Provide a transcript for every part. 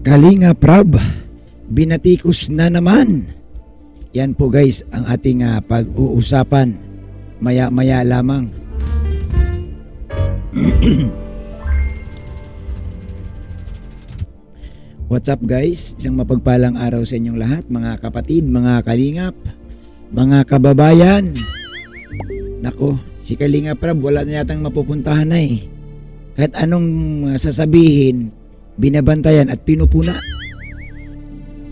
Kalinga Prab, binatikos na naman. Yan po guys ang ating pag-uusapan maya-maya lamang. What's up guys? Isang mapagpalang araw sa inyong lahat, mga kapatid, mga kalingap, mga kababayan. Nako, si Kalinga Prab wala na yatang mapupuntahan na eh. Kahit anong sasabihin, binabantayan at pinupuna.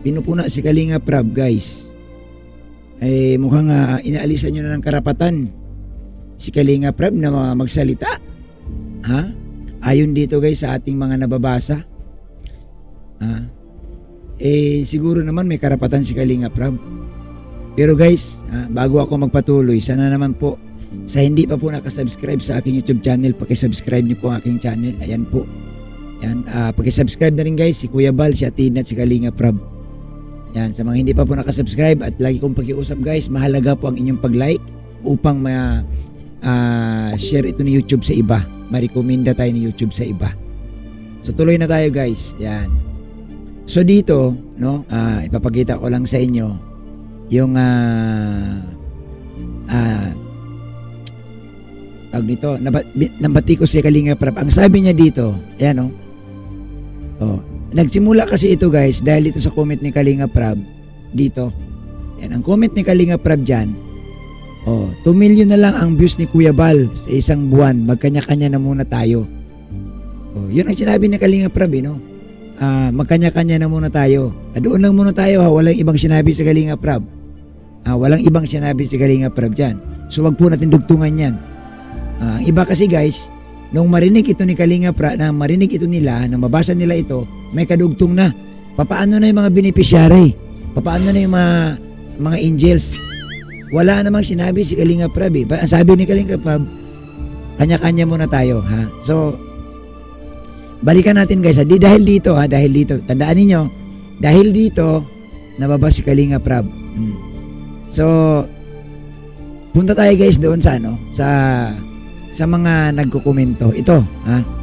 Pinupuna si Kalinga Prab guys. Ay mukhang inaalisan nyo na ng karapatan si Kalinga Prab na magsalita. Ha? Ayon dito guys sa ating mga nababasa. Ha? Siguro naman may karapatan si Kalinga Prab. Pero guys, bago ako magpatuloy, sana naman po sa hindi pa po nakasubscribe sa aking YouTube channel, pakisubscribe niyo po ang aking channel. Ayan po. Yan, pakisubscribe na rin guys si Kuya Bal, si Atid at si Kalinga Prab. Yan, sa mga hindi pa po nakasubscribe at lagi kong pakiusap guys, mahalaga po ang inyong pag-like upang share ito ni YouTube sa iba. Ma-recommenda tayo ni YouTube sa iba. So tuloy na tayo guys. Yan. So dito, no, ipapakita ko lang sa inyo yung tawag nito, nabati ko si Kalinga Prab. Ang sabi niya dito, ayan nagsimula kasi ito guys dahil ito sa comment ni Kalinga Prab dito. Yan, ang comment ni Kalinga Prab dyan, 2 million na lang ang views ni Kuya Bal sa isang buwan, magkanya-kanya na muna tayo. Yun ang sinabi ni Kalinga Prab, no? Magkanya-kanya na muna tayo. Doon lang muna tayo, walang ibang sinabi si Kalinga Prab. Walang ibang sinabi si Kalinga Prab dyan. So wag po natin dugtungan yan. Ang iba kasi guys, nung marinig ito ni Kalinga Prab, na marinig ito nila, na mabasa nila ito, may kadugtong na. Papaano na yung mga beneficiary? Papaano na yung mga angels? Wala namang sinabi si Kalinga Prab eh. Ang sabi ni Kalinga Prab, kanya-kanya muna tayo. Ha? So, balikan natin guys. Dahil dito, tandaan niyo, dahil dito, nababa si Kalinga Prab. So, punta tayo guys doon sa mga nagkukomento. Ito,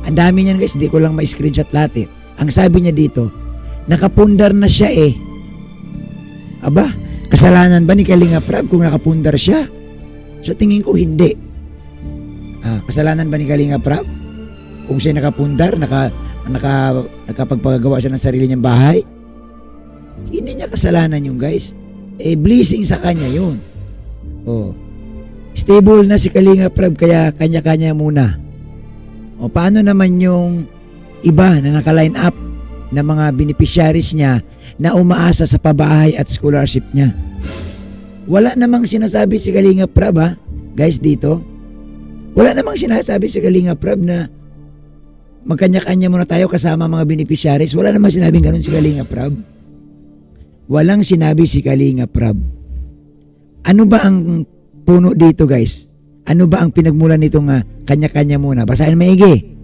ang dami niyan guys, di ko lang ma-screenshot lahat eh. Ang sabi niya dito, nakapundar na siya eh. Aba, kasalanan ba ni Kalinga Prab kung nakapundar siya? So tingin ko hindi. Kasalanan ba ni Kalinga Prab kung siya nakapundar, nakapagpagawa siya ng sarili niyang bahay? Hindi niya kasalanan yung guys. Blessing sa kanya yun. Stable na si Kalinga Prab kaya kanya-kanya muna. Paano naman yung iba na naka-line up na mga beneficiaries niya na umaasa sa pabahay at scholarship niya? Wala namang sinasabi si Kalinga Prab guys dito. Wala namang sinasabi si Kalinga Prab na magkanya-kanya muna tayo kasama mga beneficiaries. Wala namang sinabing ganun si Kalinga Prab. Walang sinabi si Kalinga Prab. Ano ba ang puno dito guys? Ano ba ang pinagmulan nitong kanya-kanya muna? Basahin maigi.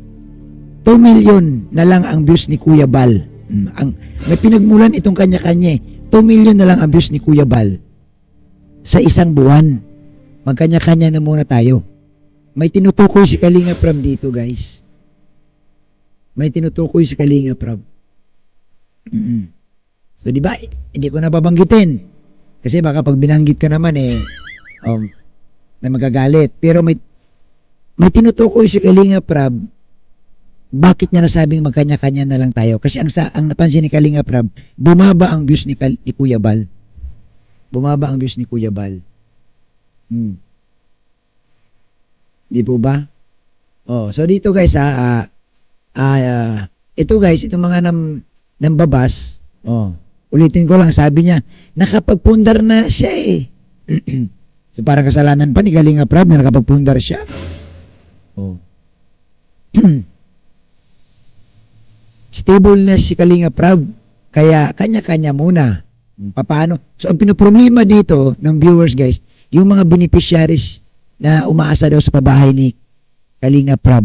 2 million na lang ang views ni Kuya Bal. May pinagmulan itong kanya-kanya. 2 million na lang ang views ni Kuya Bal sa isang buwan. Magkanya-kanya na muna tayo. May tinutukoy si Kalinga Prab dito guys. May tinutukoy si Kalinga Prab. So di ba, hindi ko na babanggitin. Kasi baka pag binanggit ka naman may magagalit. Pero may tinutukoy si Kalinga Prab. Bakit niya nasabing magkanya-kanya na lang tayo? Kasi ang napansin ni Kalinga Prab, bumaba ang views ni Kuya Bal. Bumaba ang views ni Kuya Bal. Di po ba? So dito guys ito guys, itong mga nambabas, ulitin ko lang, sabi niya, nakapagpundar na siya eh. So parang kasalanan pa ni Kalinga Prab na nakapagpundar siya. Stable na si Kalinga Prab, kaya kanya-kanya muna. Paano? So ang pinoproblema dito ng viewers guys, yung mga beneficiaries na umaasa daw sa pabahay ni Kalinga Prab.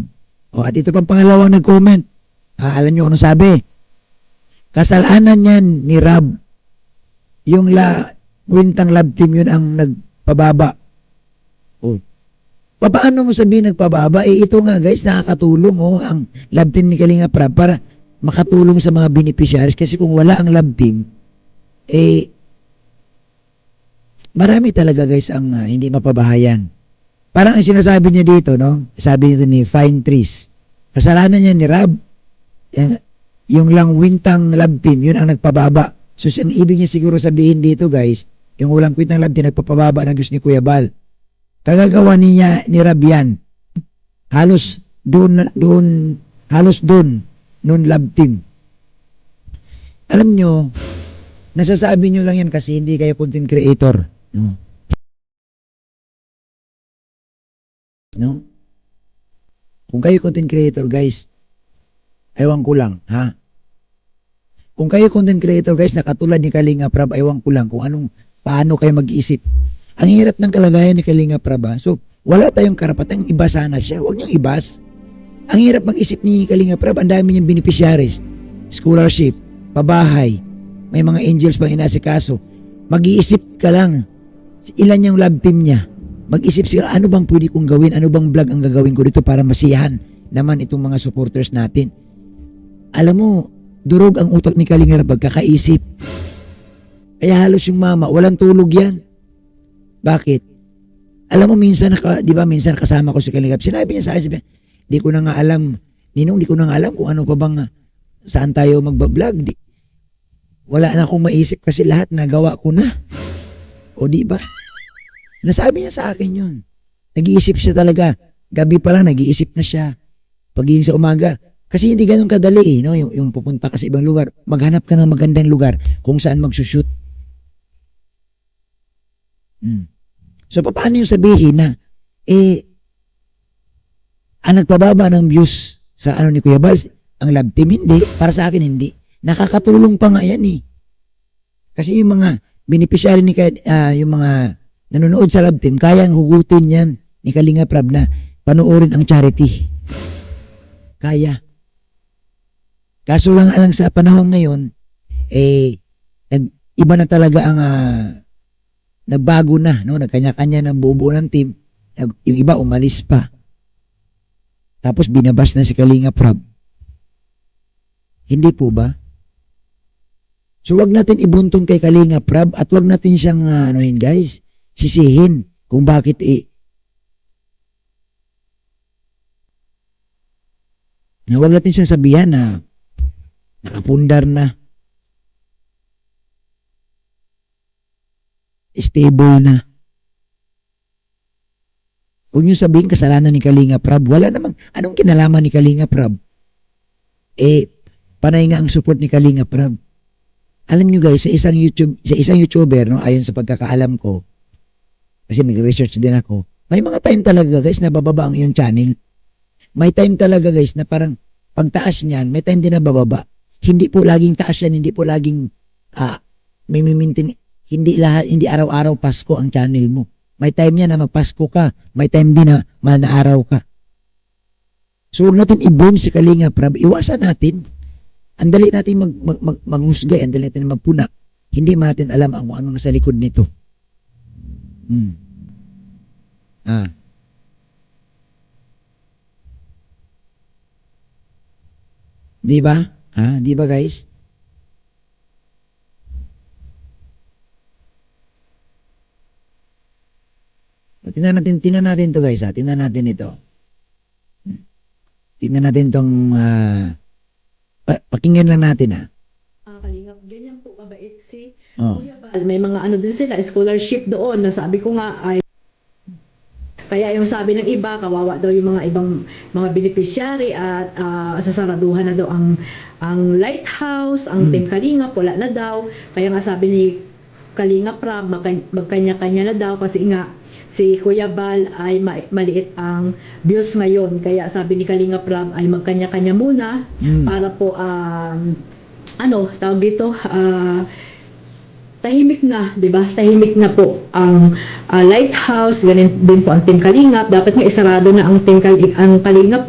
At ito pang pangalawang nag-comment. Alam nyo kung ano sabi? Kasalanan yan ni Rab. Yung Wintang Love Team yun ang nagpababa. Paano mo sabihin nagpababa? Ito nga guys, nakakatulong ang love team ni Kalinga Prab para makatulong sa mga beneficiaries kasi kung wala ang love team, eh, marami talaga guys ang hindi mapabahayan. Parang ang sinasabi niya dito, no? Sabi nito ni Fine Trees, kasalanan niya ni Rab, yung lang wintang love team, yun ang nagpababa. So, ibig niya siguro sabihin dito guys, yung walang kwintang love team, nagpapababa ng Diyos ni Kuya Bal. Kagagawa niya ni Rab yan. Halos doon, noon love team. Alam nyo, nasasabi nyo lang yan kasi hindi kayo content creator. No? No? Kung kayo content creator, guys, ewan ko lang, ha? Kung kayo content creator, guys, na katulad ni Kalinga Prab, ewan ko lang kung paano kayo mag-iisip. Ang hirap ng kalagayan ni Kalinga Prab, ha? So, wala tayong karapatang ibasa na siya. Huwag niyong ibas. Ang hirap mag-isip ni Kalinga Prab, ang dami niyang beneficiaries, scholarship, pabahay, may mga angels pang inasikaso. Mag-iisip ka lang, ilan yung love team niya. Mag-isip sila, ano bang pwede kong gawin? Ano bang vlog ang gagawin ko dito para masiyahan naman itong mga supporters natin? Alam mo, durog ang utak ni Kalinga Prab pagkakaisip. Kaya halos yung mama, walang tulog yan. Bakit? Alam mo, minsan, di ba, minsan kasama ko si Kalinga Prab. Sinabi niya sa akin, di ko na nga alam, Ninong, di ko na nga alam kung ano pa bang, saan tayo magbablog. Wala na akong maisip kasi lahat nagawa ko na. O di ba? Nasabi niya sa akin yun. Nag-iisip siya talaga. Gabi pa lang, nag-iisip na siya. Paggising sa umaga. Kasi hindi ganun kadali eh, no? Yung pupunta ka sa ibang lugar. Maghanap ka ng magandang lugar kung saan magsushoot. So, paano yung sabihin na, ang nagpababa ng views sa ni Kuya Bal, ang love team, hindi. Para sa akin, hindi. Nakakatulong pa nga yan eh. Kasi yung mga beneficiary yung mga nanonood sa love team, kayang hugutin yan ni Kalinga Prab na panoorin ang charity. Kaya. Kaso lang sa panahon ngayon, iba na talaga ang nagbago na, no? Nagkanya-kanya ng buo ng team. Yung iba umalis pa. Tapos binabas na si Kalinga Prab. Hindi po ba? So wag natin ibuntong kay Kalinga Prab at wag natin siyang guys, sisihin kung bakit wag natin siyang sabihan na nakapundar na, stable na. Huwag niyo sabihin kasalanan ni Kalinga Prab. Wala namang, anong kinalaman ni Kalinga Prab? Panay nga ang support ni Kalinga Prab. Alam niyo guys, sa isang YouTuber, no, ayon sa pagkakaalam ko, kasi nag-research din ako, may mga time talaga guys na bababa ang iyong channel. May time talaga guys na parang pagtaas niyan, may time din na bababa. Hindi po laging taas yan, hindi po laging may mimintin, hindi araw-araw Pasko ang channel mo. May time niya na magpasko ka, may time din na mahal na araw ka. So huwag natin i-blame si Kalinga Prab, iwasan natin. Andali natin maghusgay, andali natin magpuna. Hindi natin alam kung ano nasa likod nito. Di ba? Di ba guys? Tingnan natin to guys, tingnan natin ito. Tingnan natin tong pakinggan lang natin Kalingap, ganyan po kabait si Kuya Bal. May mga din sila, scholarship doon, na sabi ko nga ay kaya yung sabi ng iba, kawawa daw yung mga ibang mga beneficiary at sasaraduhan na daw ang lighthouse, ang Team Kalingap, wala na daw. Kaya nga sabi ni Kalinga Prab, magkanya-kanya na daw kasi nga si Kuya Bal ay maliit ang views ngayon. Kaya sabi ni Kalinga Prab ay magkanya-kanya muna para po tawag dito, tahimik na, 'di ba? Tahimik na po ang lighthouse, ganun din po ang Team Kalingap. Dapat nga isarado na ang Kalingap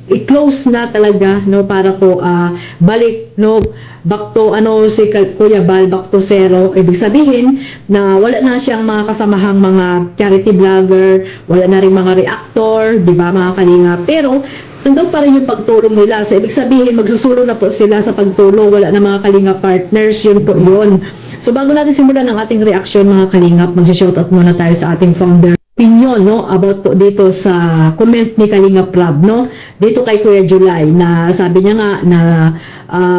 i-close na talaga, no, para po balik, no, back to si Kuya Bal, back to zero. Ibig sabihin na wala na siyang mga kasamahang mga charity vlogger, wala na rin mga reactor, di ba, mga kalinga. Pero nandun pa rin yung pagtulong nila. So ibig sabihin magsusulong na po sila sa pagtulong, wala na mga kalinga partners, yun po yun. So bago natin simulan ang ating reaction, mga kalingap, mag-shoutout muna tayo sa ating founder opinion, no, about po dito sa comment ni Kalingap Rob, no, dito kay Kuya July, na sabi niya nga na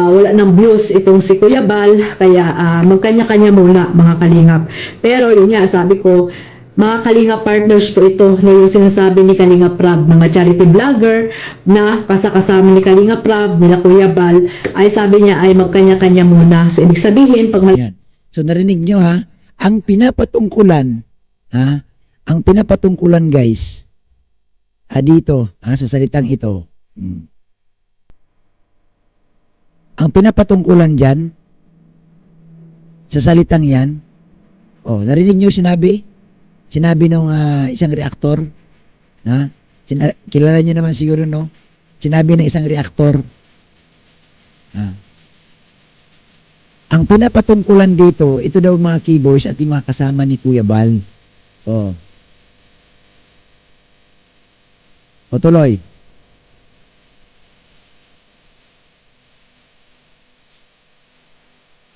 wala nang views itong si Kuya Bal, kaya magkanya-kanya muna, mga kalingap. Pero yun nga, sabi ko, mga kalingap partners po ito, no, yung sinasabi ni Kalingap Rob, mga charity vlogger na kasama ni Kalingap Rob, nila Kuya Bal, ay sabi niya ay magkanya-kanya muna. So ibig sabihin, pag Yan. So narinig nyo ha, ang pinapatungkulan, ha, ang pinapatungkulan guys, dito, sa salitang ito, ang pinapatungkulan dyan, sa salitang yan, narinig nyo sinabi nung isang reaktor, kilala nyo naman siguro, no? Sinabi ng isang reaktor, ang pinapatungkulan dito, ito daw mga keyboards at yung mga kasama ni Kuya Bal. O tuloy.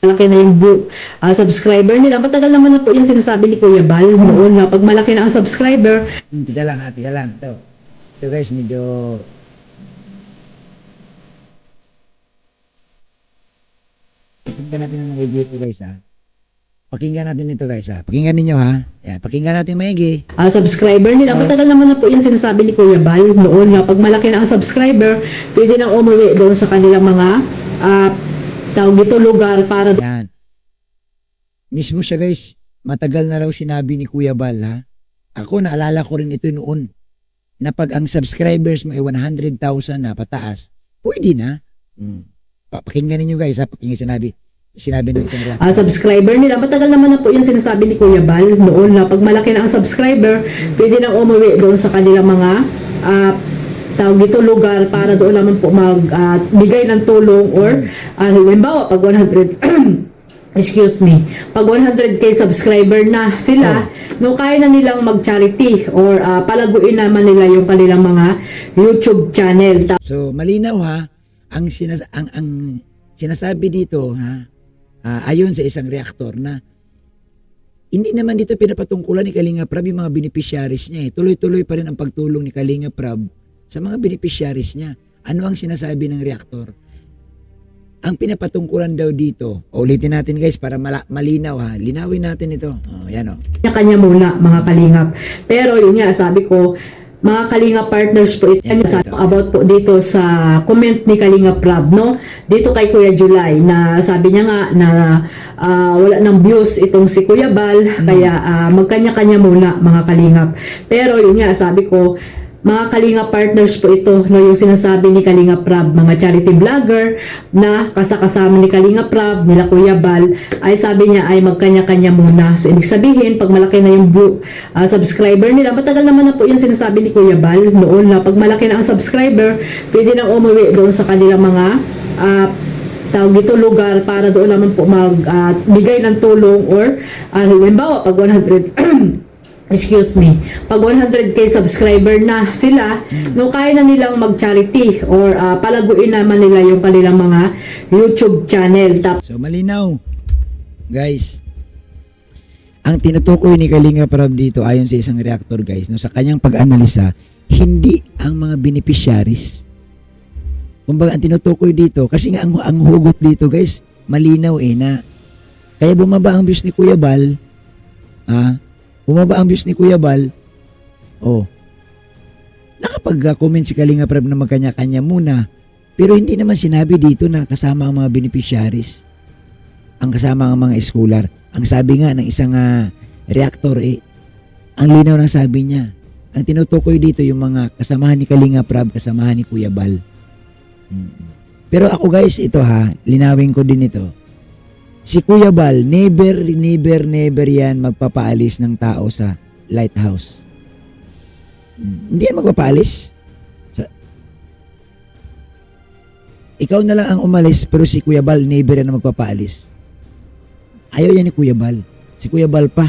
malaki na yung subscriber nila. Matagal naman na po yung sinasabi ni Kuya Bal noon na pag malaki na ang subscriber. Teka lang. Ito guys, medyo... Pakinggan natin yung review ito guys Pakinggan natin ito guys Pakinggan ninyo Yan, pakinggan natin maigi. Subscriber nila. Matagal naman na po yung sinasabi ni Kuya Bal noon na pag malaki na ang subscriber, pwede nang umuwi doon sa kanilang mga tawag dito lugar para Yan. Mismo siya guys, matagal na raw sinabi ni Kuya Bal Ako naalala ko rin ito noon na pag ang subscribers mo ay 100,000 na pataas, pwede na. Pakinggan ninyo guys pakinggan sinabi ng isang reactor. Subscriber nila. Matagal naman na po yung sinasabi ni Kuya Bal noon na pag malaki na ang subscriber, pwede nang umuwi doon sa kanilang mga tawag dito lugar para doon naman po magbigay ng tulong or halimbawa pag 100 excuse me, pag 100k subscriber na sila, no, kaya na nilang mag-charity or palaguin naman nila yung kanilang mga YouTube channel. So malinaw ang sinasabi dito ayon sa isang reaktor na hindi naman dito pinapatungkulan ni Kalingap Rob yung mga beneficiaries niya Tuloy-tuloy pa rin ang pagtulong ni Kalingap Rob sa mga beneficiaries niya. Ano ang sinasabi ng reaktor? Ang pinapatungkulan daw dito, ulitin natin guys para malinaw linawin natin ito. Yan Kanya muna, mga kalingap. Pero yun nga, sabi ko, mga kalingap partners po ito, about po dito sa comment ni Kalingap Rob, no? Dito kay Kuya July, na sabi niya nga na wala nang views itong si Kuya Bal, kaya magkanya-kanya muna, mga kalingap. Pero yun nga, sabi ko, mga kalingap partners po ito, no, yung sinasabi ni Kalingap Rob, mga charity vlogger na kasama ni Kalingap Rob, nila Kuya Bal, ay sabi niya ay magkanya-kanya muna. So ibig sabihin, pag malaki na yung subscriber nila, matagal naman na po yung sinasabi ni Kuya Bal noon na pag malaki na ang subscriber, pwede nang umuwi doon sa kanilang mga tawag dito lugar para doon naman po magbigay ng tulong or halimbawa pag 100 excuse me, pag 100k subscriber na sila, no, kaya na nilang mag-charity or palaguin naman nila yung kanilang mga YouTube channel. So malinaw guys, ang tinutukoy ni Kalingap Rob dito ayon sa isang reactor guys, no, sa kanyang pag-analisa, hindi ang mga beneficiaries. Kumbaga ang tinutukoy dito, kasi nga ang hugot dito guys, malinaw na kaya bumaba ang views ni Kuya Bal, bumaba ang views ni Kuya Bal, nakapag-comment si Kalingap Rob na magkanya-kanya muna, pero hindi naman sinabi dito na kasama ang mga beneficiaries, ang kasama ang mga scholar. Ang sabi nga ng isang reactor, ang linaw ng sabi niya, ang tinutukoy dito yung mga kasamahan ni Kalingap Rob, kasamahan ni Kuya Bal. Pero ako guys, ito linawin ko din ito. Si Kuya Bal, never yan magpapaalis ng tao sa lighthouse. Hindi yan magpapaalis. ikaw na lang ang umalis pero si Kuya Bal never na magpapaalis. Ayaw yan ni Kuya Bal. Si Kuya Bal pa.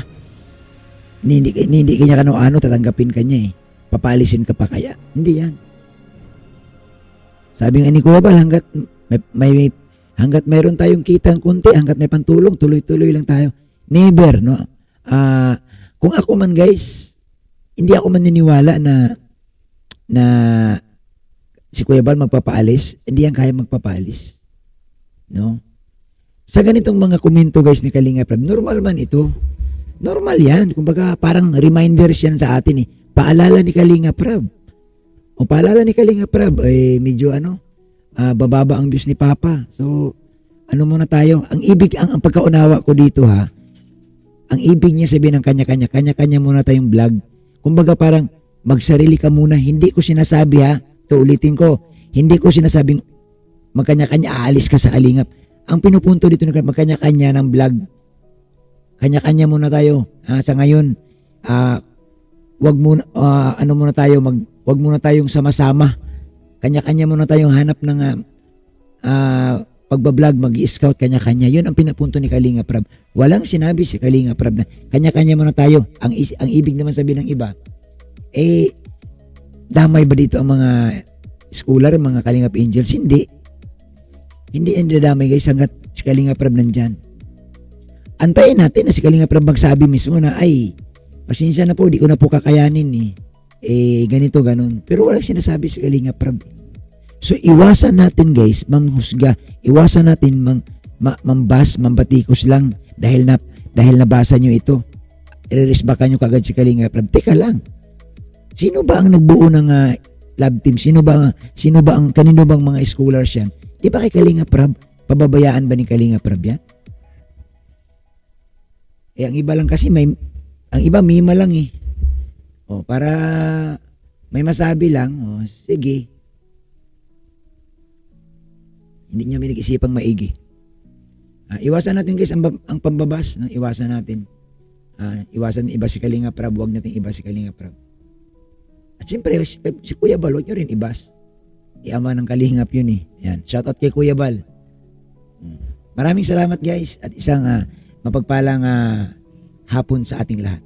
Hindi kanya ano, tatanggapin kanya eh. Papaalisin ka pa kaya. Hindi yan. Sabi nga ni Kuya Bal, hanggat mayroon tayong kitang kunti, hanggat may pantulong, tuloy-tuloy lang tayo. Never, no? Kung ako man guys, hindi ako maniniwala na si Kuya Bal magpapaalis, hindi yan kaya magpapaalis. No? Sa ganitong mga komento guys ni Kalinga Prab, normal man ito. Normal yan. Kumbaga parang reminders yan sa atin eh. Paalala ni Kalinga Prab. O paalala ni Kalinga Prab, medyo bababa ang views ni Papa. So, ano muna tayo? Ang pagkaunawa ko dito ha, ang ibig niya sabihin ng kanya-kanya muna tayong vlog. Kumbaga parang magsarili ka muna. Hindi ko sinasabi ha, ulitin ko, hindi ko sinasabing magkanya-kanya aalis ka sa Kalingap. Ang pinupunto dito na magkanya-kanya ng vlog. Kanya-kanya muna tayo. Sa ngayon, wag muna tayong sama-sama. Kanya-kanya muna tayong hanap ng pagbablog, mag-i-scout kanya-kanya. Yun ang pinapunto ni Kalinga Prab. Walang sinabi si Kalinga Prab na kanya-kanya muna tayo. Ang ibig naman sabihin ng iba, damay ba dito ang mga schooler, mga Kalingap Angels? Hindi. Hindi yan dadamay guys hanggat si Kalinga Prab nandyan. Antayin natin na si Kalinga Prab magsabi mismo na, pasensya na po, di ko na po kakayanin ganito, ganon. Pero walang sinasabi si Kalinga Prab. So, iwasan natin guys, mamhusga. Iwasan natin mambatikos lang dahil nabasa nyo ito. I-resbakan nyo kagad si Kalinga Prab. Teka lang. Sino ba ang nagbuo ng lab team? Kanino bang mga scholars yan? Di ba kay Kalinga Prab? Pababayaan ba ni Kalinga Prab yan? Ang iba lang kasi ang iba mima lang eh. Para may masabi lang, sige. Hindi niya minag-isipang maigi. Iwasan natin guys ang pambabas, no? Iwasan natin. Iwasan iba si Kalinga Prab, huwag natin iba si Kalinga Prab. At siyempre, si Kuya Bal, huwag nyo rin ibas. Iama ng Kalingap yun eh. Yan. Shoutout kay Kuya Bal. Maraming salamat guys at isang mapagpalang hapon sa ating lahat.